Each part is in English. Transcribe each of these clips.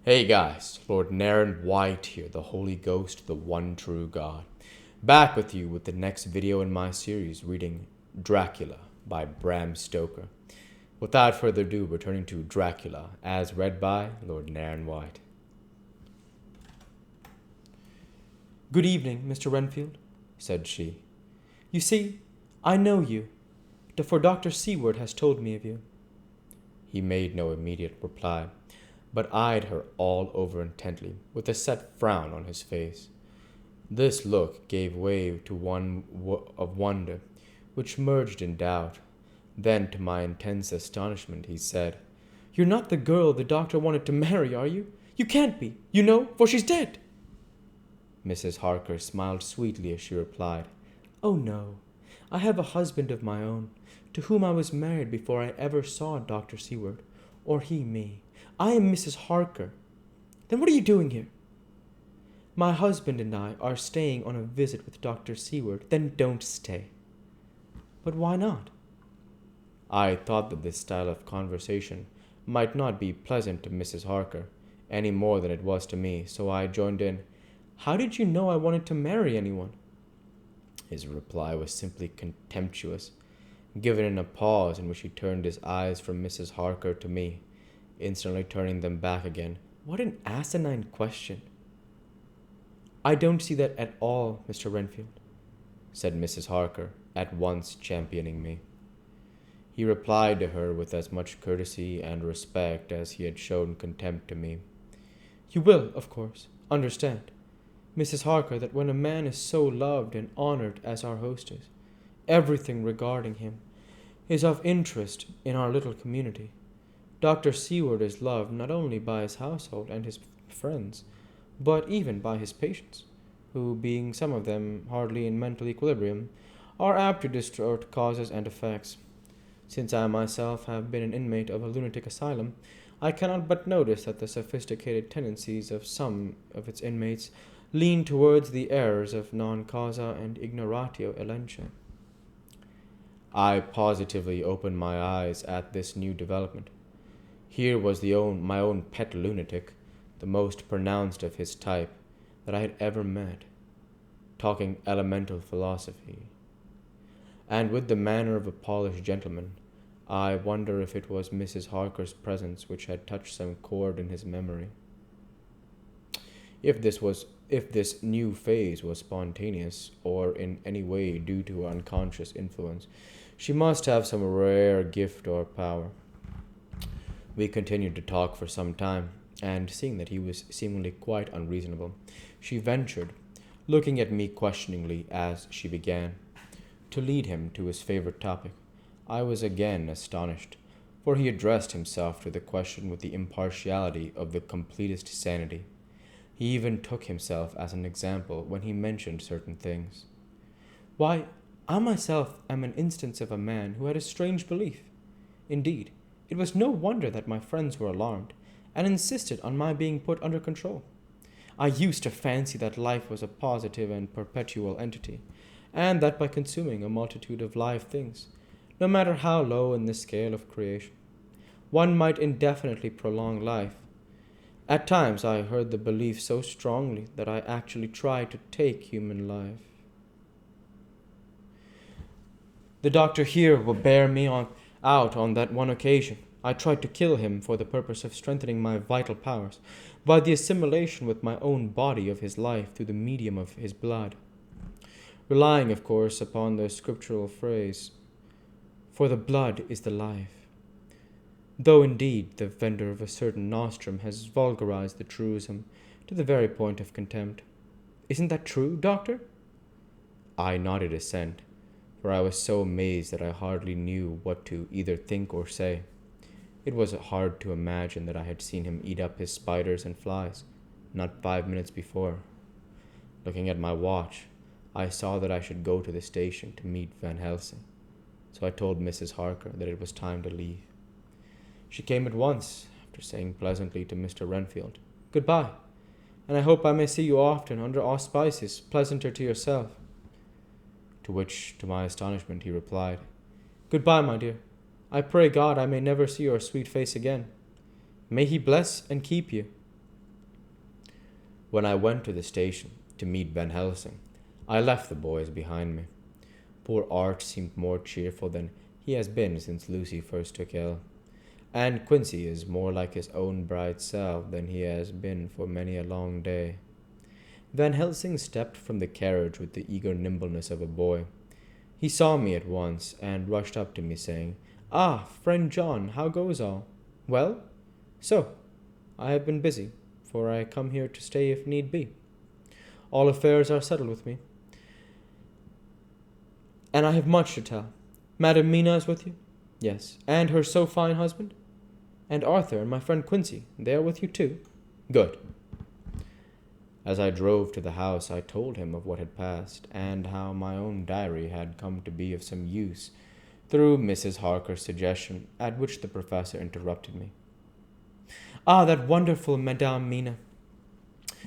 Hey guys, Lord Naren White here, the Holy Ghost, the one true God. Back with you with the next video in my series reading Dracula by Bram Stoker. Without further ado, returning to Dracula, as read by Lord Naren White. "Good evening, Mr. Renfield," said she. "You see, I know you, for Dr. Seward has told me of you." He made no immediate reply, but eyed her all over intently, with a set frown on his face. This look gave way to one of wonder, which merged in doubt. Then, to my intense astonishment, he said, "You're not the girl the doctor wanted to marry, are you? You can't be, you know, for she's dead." Mrs. Harker smiled sweetly as she replied, "Oh, no. I have a husband of my own, to whom I was married before I ever saw Dr. Seward, or he me. I am Mrs. Harker." "Then what are you doing here?" "My husband and I are staying on a visit with Dr. Seward." "Then don't stay." "But why not?" I thought that this style of conversation might not be pleasant to Mrs. Harker, any more than it was to me, so I joined in. "How did you know I wanted to marry anyone?" His reply was simply contemptuous, given in a pause in which he turned his eyes from Mrs. Harker to me, instantly turning them back again. What an asinine question. "I don't see that at all, Mr. Renfield," said Mrs. Harker, at once championing me. He replied to her with as much courtesy and respect as he had shown contempt to me. "You will, of course, understand, Mrs. Harker, that when a man is so loved and honored as our host is, everything regarding him is of interest in our little community. Dr. Seward is loved not only by his household and his friends, but even by his patients, who, being some of them hardly in mental equilibrium, are apt to distort causes and effects. Since I myself have been an inmate of a lunatic asylum, I cannot but notice that the sophisticated tendencies of some of its inmates lean towards the errors of non causa and ignoratio elenchi." I positively opened my eyes at this new development. Here was my own pet lunatic, the most pronounced of his type that I had ever met, talking elemental philosophy, and with the manner of a polished gentleman. I wonder if it was Mrs. Harker's presence which had touched some chord in his memory. If this new phase was spontaneous, or in any way due to her unconscious influence, she must have some rare gift or power. We continued to talk for some time, and seeing that he was seemingly quite unreasonable, she ventured, looking at me questioningly as she began, to lead him to his favorite topic. I was again astonished, for he addressed himself to the question with the impartiality of the completest sanity. He even took himself as an example when he mentioned certain things. "Why, I myself am an instance of a man who had a strange belief. Indeed, it was no wonder that my friends were alarmed, and insisted on my being put under control. I used to fancy that life was a positive and perpetual entity, and that by consuming a multitude of live things, no matter how low in the scale of creation, one might indefinitely prolong life. At times I heard the belief so strongly that I actually tried to take human life. The doctor here will bear me out on that one occasion. I tried to kill him for the purpose of strengthening my vital powers by the assimilation with my own body of his life through the medium of his blood, relying, of course, upon the scriptural phrase, 'For the blood is the life,' though indeed the vendor of a certain nostrum has vulgarized the truism to the very point of contempt. Isn't that true, doctor?" I nodded assent, for I was so amazed that I hardly knew what to either think or say. It was hard to imagine that I had seen him eat up his spiders and flies not 5 minutes before. Looking at my watch, I saw that I should go to the station to meet Van Helsing, so I told Mrs. Harker that it was time to leave. She came at once, after saying pleasantly to Mr. Renfield, "Goodbye, and I hope I may see you often under auspices pleasanter to yourself." To which, to my astonishment, he replied, "Goodbye, my dear. I pray God I may never see your sweet face again. May he bless and keep you." When I went to the station to meet Van Helsing, I left the boys behind me. Poor Art seemed more cheerful than he has been since Lucy first took ill, and Quincy is more like his own bright self than he has been for many a long day. Van Helsing stepped from the carriage with the eager nimbleness of a boy. He saw me at once and rushed up to me, saying, "Ah, friend John, how goes all? Well? So, I have been busy, for I come here to stay if need be. All affairs are settled with me, and I have much to tell. Madam Mina is with you? Yes. And her so fine husband? And Arthur and my friend Quincy, they are with you too? Good." As I drove to the house, I told him of what had passed, and how my own diary had come to be of some use through Mrs. Harker's suggestion, at which the professor interrupted me. "Ah, that wonderful Madame Mina.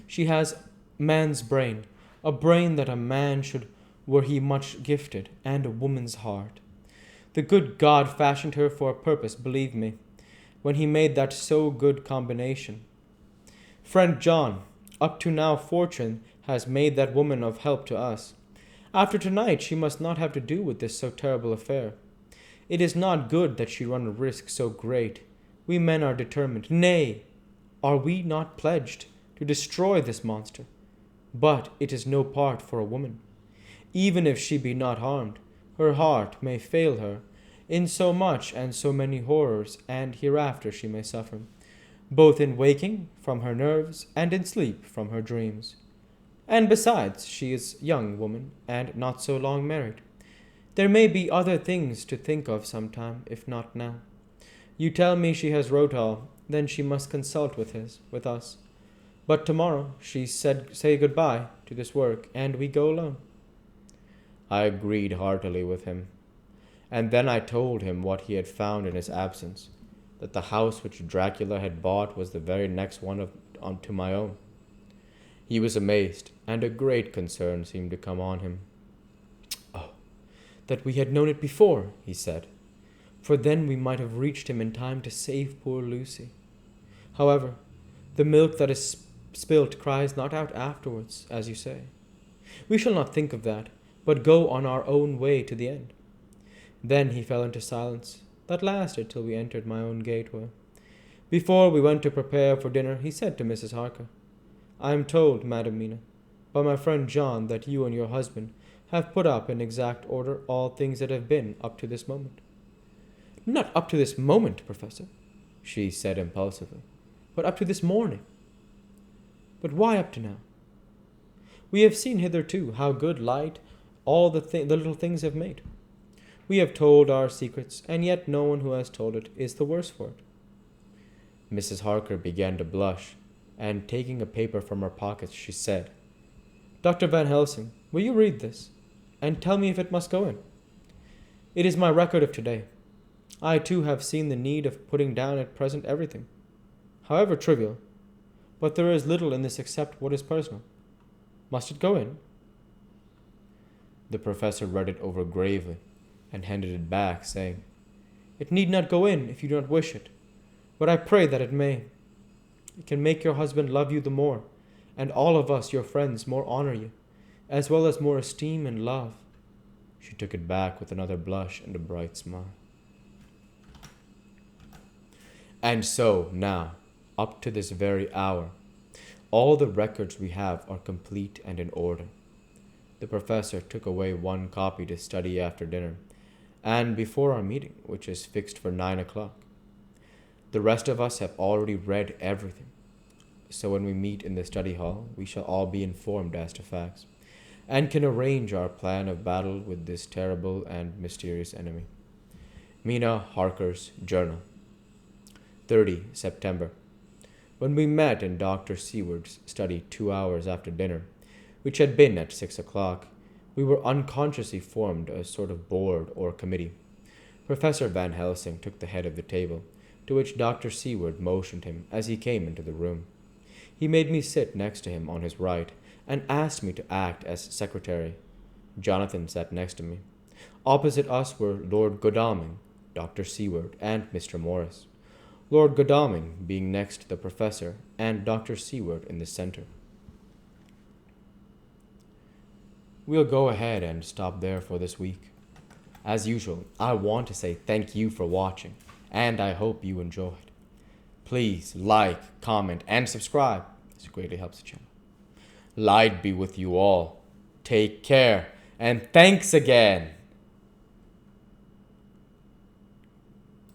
She has man's brain, a brain that a man should were he much gifted, and a woman's heart. The good God fashioned her for a purpose, believe me, when he made that so good combination. Friend John, up to now fortune has made that woman of help to us. After tonight she must not have to do with this so terrible affair. It is not good that she run a risk so great. We men are determined, nay, are we not pledged, to destroy this monster? But it is no part for a woman. Even if she be not harmed, her heart may fail her in so much and so many horrors, and hereafter she may suffer, both in waking from her nerves and in sleep from her dreams. And besides, she is young woman and not so long married. There may be other things to think of sometime, if not now. You tell me she has wrote all, then she must consult with us. But tomorrow she said say goodbye to this work, and we go alone." I agreed heartily with him, and then I told him what he had found in his absence, that the house which Dracula had bought was the very next one to my own. He was amazed, and a great concern seemed to come on him. "Oh, that we had known it before," he said, "for then we might have reached him in time to save poor Lucy. However, the milk that is spilt cries not out afterwards, as you say. We shall not think of that, but go on our own way to the end." Then he fell into silence that lasted till we entered my own gateway. Before we went to prepare for dinner, he said to Mrs. Harker, "I am told, Madam Mina, by my friend John, that you and your husband have put up in exact order all things that have been up to this moment." "Not up to this moment, Professor," she said impulsively, "but up to this morning." "But why up to now?" "We have seen hitherto how good light all the little things have made. We have told our secrets, and yet no one who has told it is the worse for it." Mrs. Harker began to blush, and taking a paper from her pocket, she said, "Dr. Van Helsing, will you read this, and tell me if it must go in? It is my record of today. I too have seen the need of putting down at present everything, however trivial, but there is little in this except what is personal. Must it go in?" The professor read it over gravely, and handed it back, saying, "It need not go in if you do not wish it, but I pray that it may. It can make your husband love you the more, and all of us, your friends, more honor you, as well as more esteem and love." She took it back with another blush and a bright smile. And so, now, up to this very hour, all the records we have are complete and in order. The professor took away one copy to study after dinner, and before our meeting, which is fixed for 9 o'clock. The rest of us have already read everything, so when we meet in the study hall, we shall all be informed as to facts, and can arrange our plan of battle with this terrible and mysterious enemy. Mina Harker's Journal. 30 September. When we met in Dr. Seward's study 2 hours after dinner, which had been at 6 o'clock, we were unconsciously formed a sort of board or committee. Professor Van Helsing took the head of the table, to which Dr. Seward motioned him as he came into the room. He made me sit next to him on his right, and asked me to act as secretary. Jonathan sat next to me. Opposite us were Lord Godalming, Dr. Seward, and Mr. Morris. Lord Godalming being next to the professor, and Dr. Seward in the center. we'll go ahead and stop there for this week. As usual, I want to say thank you for watching, and I hope you enjoyed. Please like, comment, and subscribe. This greatly helps the channel. Light be with you all. Take care, and thanks again.